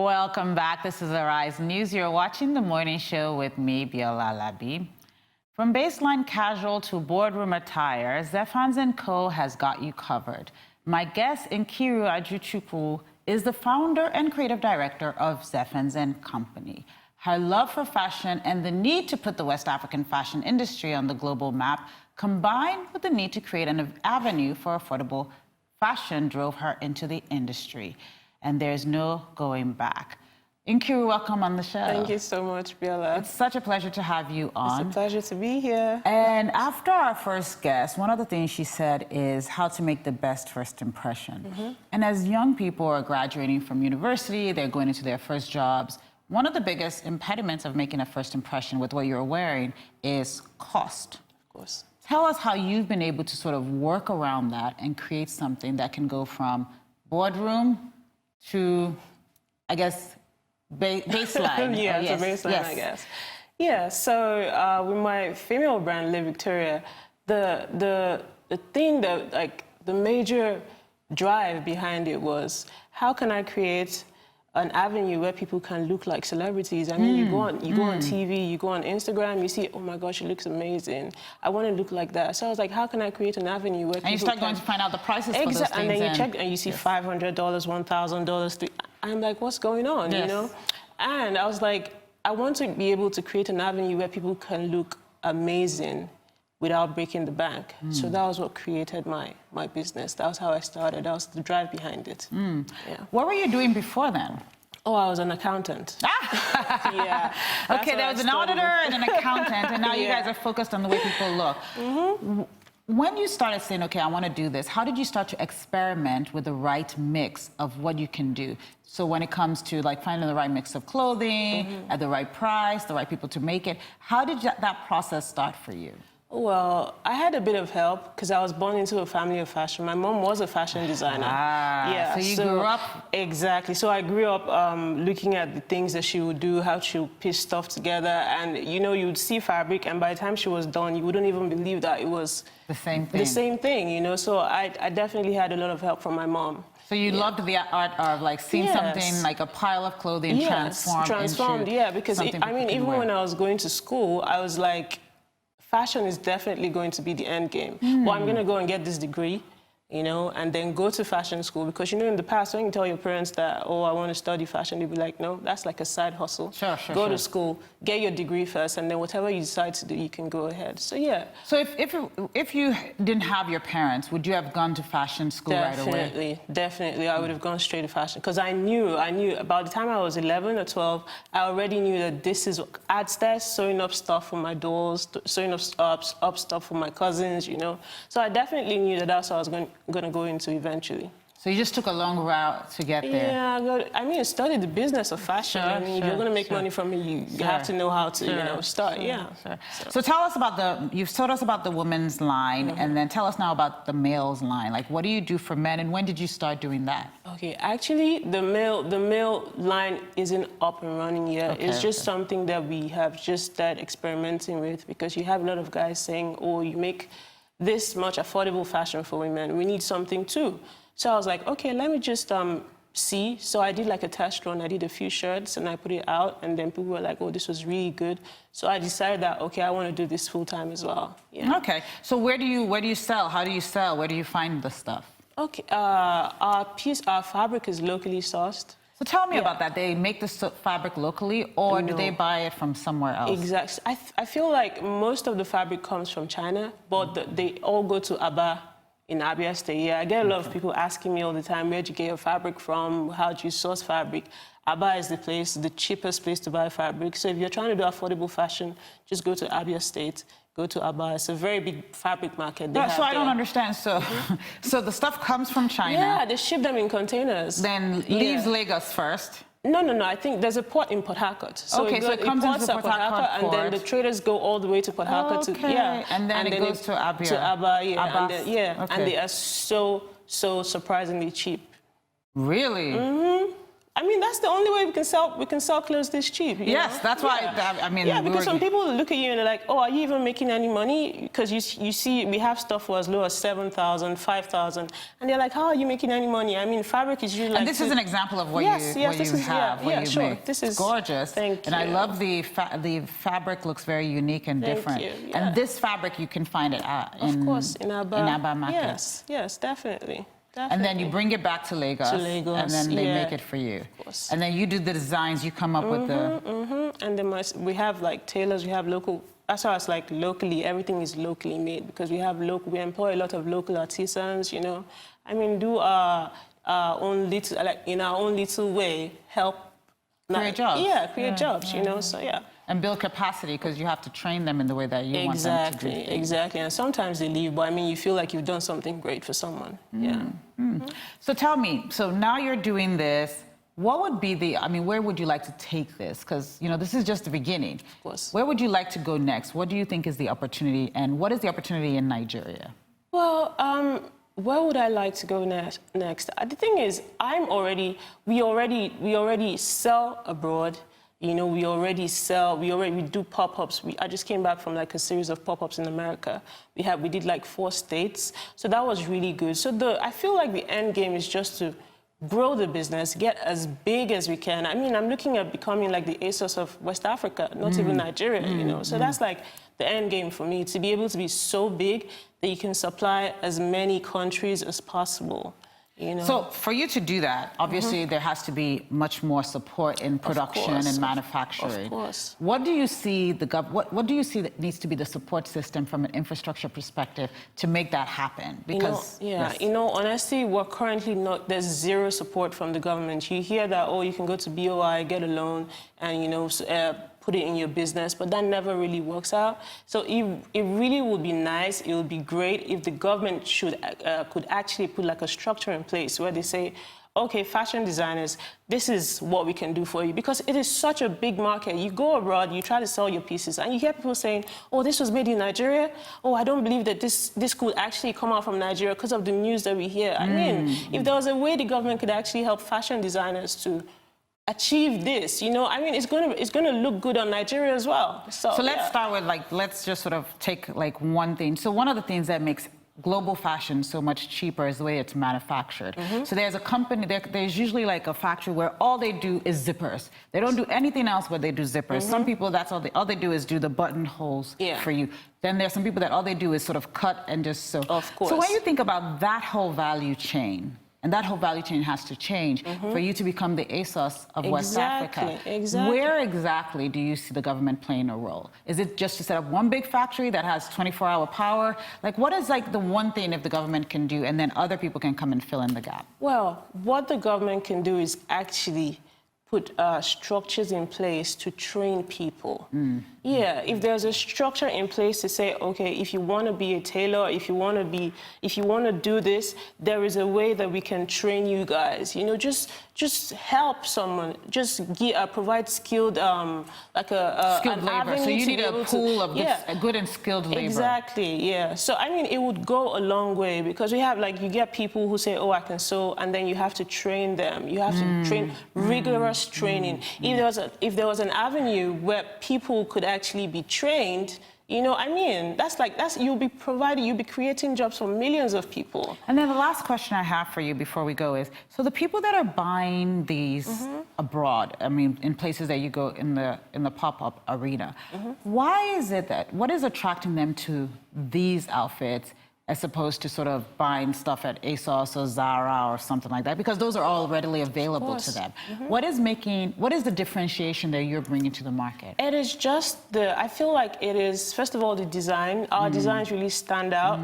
Welcome back. This is Arise News. You're watching the morning show with me, Biola Labi. From baseline casual to boardroom attire, Zephans & Co. has got you covered. My guest, Nkiru Achukwu, is the founder and creative director of Zephans & Company. Her love for fashion and the need to put the West African fashion industry on the global map, combined with the need to create an avenue for affordable fashion, drove her into the industry. And there's no going back. Nkiru, welcome on the show. Thank you so much, Biola. It's such a pleasure to have you on. It's a pleasure to be here. And after our first guest, one of the things she said is how to make the best first impression. And as young people are graduating from university, they're going into their first jobs, one of the biggest impediments of making a first impression with what you're wearing is cost. Of course. Tell us how you've been able to sort of work around that and create something that can go from boardroom to, I guess, baseline. Yeah, yes. to baseline, yes. I guess. Yeah, so with my female brand, Le Victoria, the thing that, like, the major drive behind it was, how can I create an avenue where people can look like celebrities? I mean, you go on TV, you go on Instagram, you see, oh my gosh, she looks amazing. I want to look like that. So I was like, how can I create an avenue where people you start can... going to find out the prices for those things. And then you check and you see yes. $500, $1,000, I'm like, what's going on, yes. you know? And I was like, I want to be able to create an avenue where people can look amazing without breaking the bank. So that was what created my business. That was how I started. That was the drive behind it. Yeah. What were you doing before then? Oh, I was an accountant. Yeah. Okay, there was an auditor and an accountant, and now you guys are focused on the way people look. When you started saying, okay, I want to do this, how did you start to experiment with the right mix of what you can do? So when it comes to like finding the right mix of clothing, at the right price, the right people to make it, how did that process start for you? Well, I had a bit of help because I was born into a family of fashion. My mom was a fashion designer. Yeah, so you grew up... Exactly. So I grew up looking at the things that she would do, how she would piece stuff together. And, you know, you'd see fabric, and by the time she was done, you wouldn't even believe that it was... the same thing. The same thing, you know. So I definitely had a lot of help from my mom. So you loved the art of like seeing something like a pile of clothing transformed into because I mean, even when I was going to school, I was like, fashion is definitely going to be the end game. Well, I'm going to go and get this degree, you know, and then go to fashion school. Because, you know, in the past, when you tell your parents that, oh, I want to study fashion, they'll be like, no, that's like a side hustle. Go to school, get your degree first, and then whatever you decide to do, you can go ahead. So, yeah. So if you didn't have your parents, would you have gone to fashion school right away? Definitely. I would have gone straight to fashion. Because I knew, about the time I was 11 or 12, I already knew that this is ad stairs, sewing up stuff for my dolls, sewing up stuff for my cousins, you know. So I definitely knew that that's what I was going to go into eventually. So you just took a long route to get there? Yeah, I mean, study the business of fashion. I mean, if you're going to make money from it, you have to know how to, you know, start. So tell us about you've told us about the women's line, and then tell us now about the male's line. Like, what do you do for men, and when did you start doing that? Okay, actually, the male line isn't up and running yet. It's just something that we have just started experimenting with, because you have a lot of guys saying, oh, you make this much affordable fashion for women. We need something too. So I was like, okay, let me just see. So I did like a test run. I did a few shirts and I put it out, and then people were like, oh, this was really good. So I decided that, okay, I want to do this full time as well. Yeah. Okay. So where do you sell? How do you sell? Where do you find the stuff? Okay. Our fabric is locally sourced. So tell me about that. They make the fabric locally, or do they buy it from somewhere else? Exactly. I feel like most of the fabric comes from China, but they all go to Aba in Abia State. Yeah, I get a lot of people asking me all the time, where'd you get your fabric from? How do you source fabric? Aba is the cheapest place to buy fabric. So if you're trying to do affordable fashion, just go to Abia State. Go to Aba. It's a very big fabric market. So I don't understand. So, so the stuff comes from China. Yeah, they ship them in containers. Then leaves Lagos first. No. I think there's a port in Port Harcourt. So it comes into the Port Harcourt and then the traders go all the way to Port Harcourt. And then it goes to Abia. To Aba, and they are so surprisingly cheap. Really? I mean, that's the only way we can sell clothes this cheap. Yes, know? that's why. I mean, yeah, because some people look at you and they're like, "Oh, are you even making any money?" Because you see, we have stuff for as low as 7,000, 5,000, and they're like, "How are you making any money?" I mean, fabric is usually. And this is an example of what you have. Yeah, sure. This is gorgeous. Thank you. And I love the fabric looks very unique and different. Thank you. Yeah. And this fabric you can find it of course in Aba market. Yes, definitely. And then you bring it back to Lagos, and then they make it for you. Of course. And then you do the designs, you come up with the... And then we have like tailors, we have local, as far as like locally, everything is locally made because we employ a lot of local artisans, you know. I mean, do our own little, like in our own little way, help. Create jobs. Yeah, create jobs, you know, so yeah. And build capacity because you have to train them in the way that you want them to do. Exactly. And sometimes they leave, but I mean, you feel like you've done something great for someone. Yeah. So tell me, so now you're doing this, what would be where would you like to take this? Because, you know, this is just the beginning. Of course. Where would you like to go next? What do you think is the opportunity, and what is the opportunity in Nigeria? Well, where would I like to go next? The thing is, we already sell abroad. You know, we do pop-ups. I just came back from like a series of pop-ups in America. We did like 4 states. So that was really good. So I feel like the end game is just to grow the business, get as big as we can. I mean, I'm looking at becoming like the ASOS of West Africa, not even Nigeria, you know. So that's like the end game for me, to be able to be so big that you can supply as many countries as possible. You know? So for you to do that, obviously there has to be much more support in production and manufacturing. Of course. What do you see what do you see that needs to be the support system from an infrastructure perspective to make that happen? Because you know, honestly, we're currently there's zero support from the government. You hear that, oh, you can go to BOI, get a loan, and you know, put it in your business, but that never really works out. So it really would be nice, it would be great if the government could actually put like a structure in place where they say, okay, fashion designers, this is what we can do for you. Because it is such a big market. You go abroad, you try to sell your pieces, and you hear people saying, oh, this was made in Nigeria? Oh, I don't believe that this could actually come out from Nigeria because of the news that we hear. I mean, if there was a way the government could actually help fashion designers to achieve this, you know, I mean, it's gonna look good on Nigeria as well. So let's start with let's just sort of take like one thing. So one of the things that makes global fashion so much cheaper is the way it's manufactured. So there's a company, there's usually like a factory where all they do is zippers. They don't do anything else but they do zippers. Some people, that's all they do is do the buttonholes for you. Then there's some people that all they do is sort of cut and just sew. Of course. So when you think about that whole value chain, and that whole value chain has to change for you to become the ASOS of West Africa. Exactly. Where exactly do you see the government playing a role? Is it just to set up one big factory that has 24-hour power? Like, what is like the one thing if the government can do and then other people can come and fill in the gap? Well, what the government can do is actually put structures in place to train people. Yeah, if there's a structure in place to say, okay, if you want to be a tailor, if you want to do this, there is a way that we can train you guys. You know, just help someone, just provide skilled, like skilled labor. So you need a pool of good and skilled labor. Exactly. Yeah. So I mean, it would go a long way because we have like you get people who say, oh, I can sew, and then you have to train them. You have to train rigorous training. If there was an avenue where people could actually be trained, you know, I mean, you'll be creating jobs for millions of people. And then the last question I have for you before we go is, so the people that are buying these abroad, I mean, in places that you go in the pop-up arena, why is it what is attracting them to these outfits as opposed to sort of buying stuff at ASOS or Zara or something like that? Because those are all readily available to them. What is the differentiation that you're bringing to the market? It is just I feel like it is, first of all, the design. Our designs really stand out.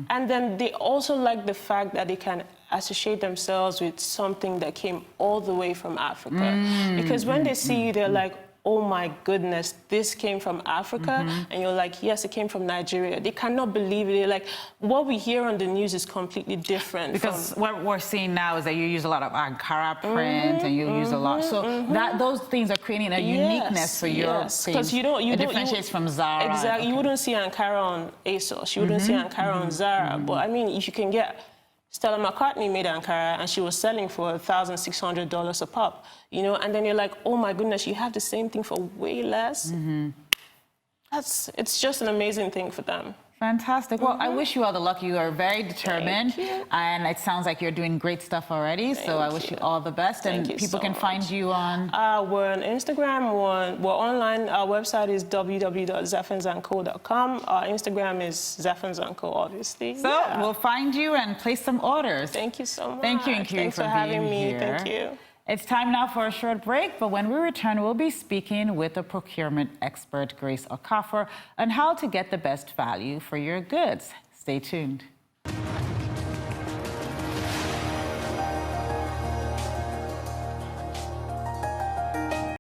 And then they also like the fact that they can associate themselves with something that came all the way from Africa. Because when they see you, they're like, oh my goodness, this came from Africa? And you're like, yes, it came from Nigeria. They cannot believe it. They're like, what we hear on the news is completely different. Because what we're seeing now is that you use a lot of Ankara print and you use a lot. So those things are creating a uniqueness for your thing. Because it differentiates from Zara. Exactly. You wouldn't see Ankara on ASOS. You wouldn't see Ankara on Zara. But I mean, if you can get Stella McCartney made Ankara and she was selling for $1,600 a pop, you know, and then you're like, oh my goodness, you have the same thing for way less. It's just an amazing thing for them. Fantastic. Well, I wish you all the luck. You are very determined, and it sounds like you're doing great stuff already. So I wish you all the best. And people can find you on. We're on Instagram. We're online. Our website is www.zephansandco.com. Our Instagram is Zephansandco, obviously. So we'll find you and place some orders. Thank you so much. Thank you, Nkiru, Thanks for having me. Here. Thank you. It's time now for a short break, but when we return, we'll be speaking with a procurement expert, Grace Okafor, on how to get the best value for your goods. Stay tuned.